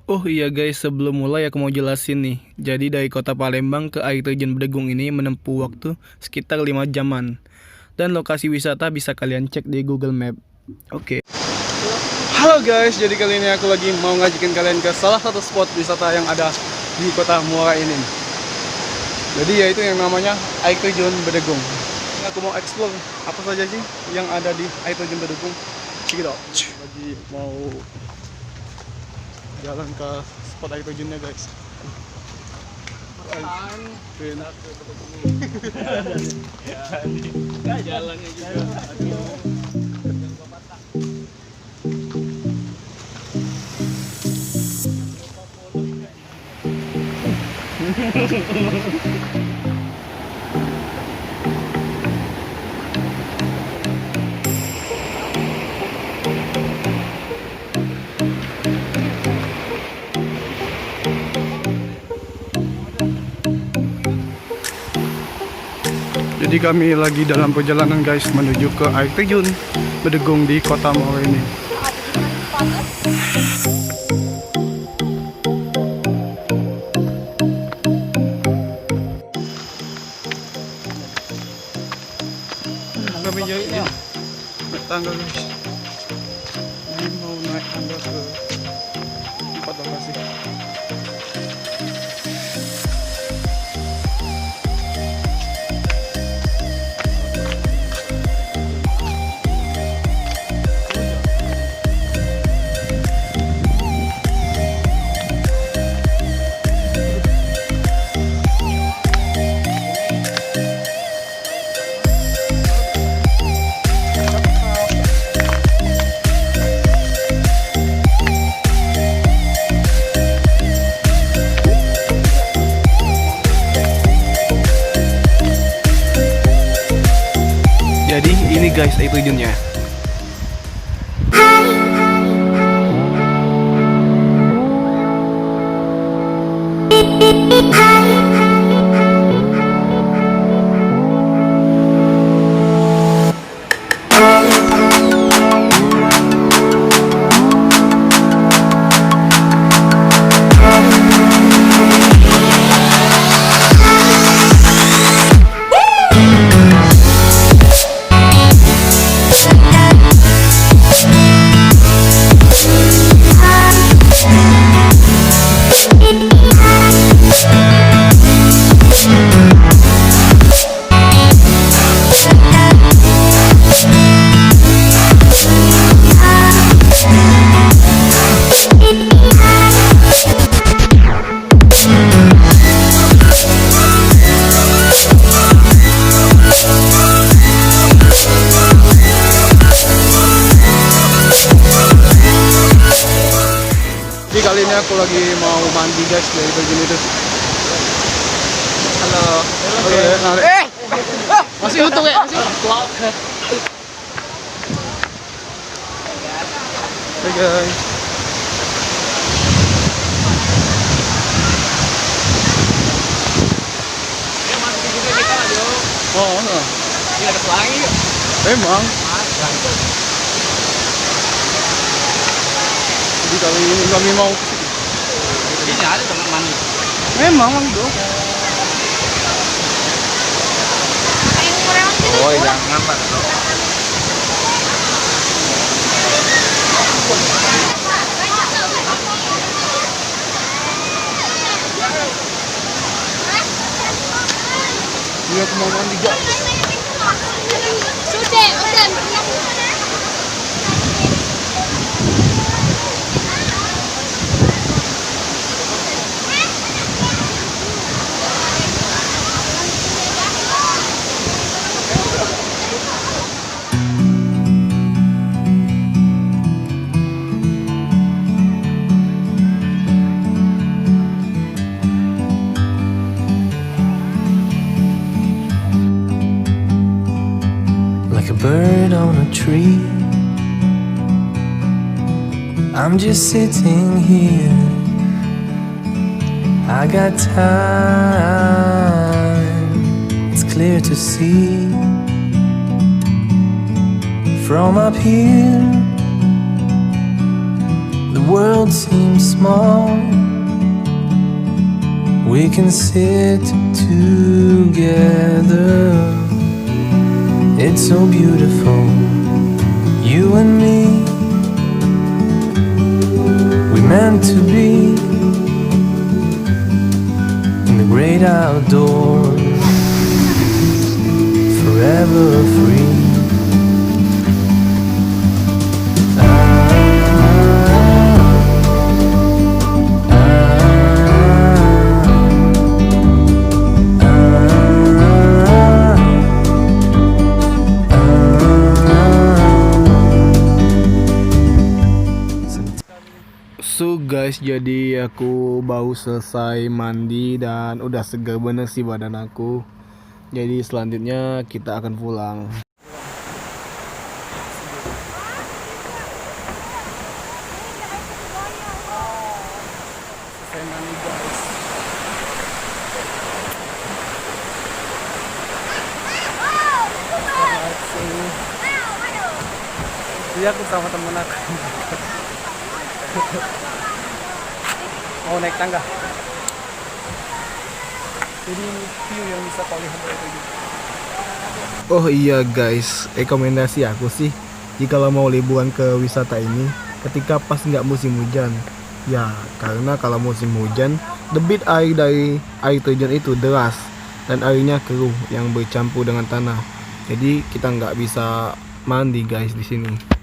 Oh iya guys, sebelum mulai aku mau jelasin nih. Jadi dari kota Palembang ke air terjun Bedegung ini menempuh waktu sekitar 5 jaman. Dan lokasi wisata bisa kalian cek di Google Map. Oke. Halo guys, jadi kali ini aku lagi mau ngajakin kalian ke salah satu spot wisata yang ada di kota Muara ini. Jadi yaitu yang namanya air terjun Bedegung. Ini aku mau explore apa saja sih yang ada di air terjun Bedegung. Check it out. Lagi mau jalan ke spot air terjunnya guys. Jalannya juga. Jadi kami lagi dalam perjalanan guys menuju ke air terjun Bedegung di kota Muara ini. Kami naik tangga guys. Ini mau naik tangga ke 4 lokasi. Jadi ini guys air terjunnya. Jadi kali ini aku lagi mau mandi guys dari terjun itu. Halo. Halo ya, narik. Masih utuh ya? Masih utuh. Hai guys. Oh, ini ada pelangi. Memang. Jadi kali ini kami mau ke situ. Ini ada teman mandi. Memang mandi dong. Oh, jangan Pak. Ini aku mau mandi guys. Sudah, udah. Like a bird on a tree, I'm just sitting here. I got time, it's clear to see. From up here, the world seems small, we can sit together. It's so beautiful, you and me. We meant to be in the great outdoors, forever free. So guys, jadi aku baru selesai mandi dan udah segar bener sih badan aku. Jadi selanjutnya kita akan pulang. Selesai mandi guys. Jadi aku sama temen aku. Mau naik tangga. Jadi view yang bisa kau lihat dari itu. Oh iya guys, rekomendasi aku sih jika mau liburan ke wisata ini ketika pas nggak musim hujan. Ya, karena kalau musim hujan, debit air dari air terjun itu deras dan airnya keruh yang bercampur dengan tanah. Jadi kita nggak bisa mandi guys di sini.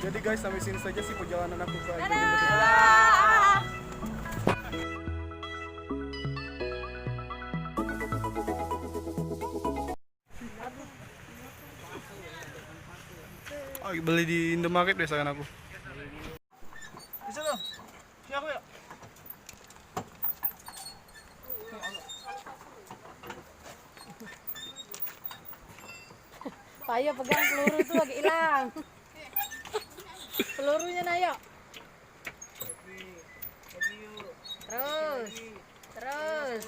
Jadi guys, sampai sini saja sih perjalanan aku ke Bedegung. Oh, beli di Indomaret deh sayang aku. Bisa dong. Siapa ya? Pak Ayo pegang peluru itu lagi hilang. Pelurunya Nayo. Terus.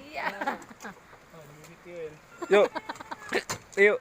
Iya. Yuk. Yuk.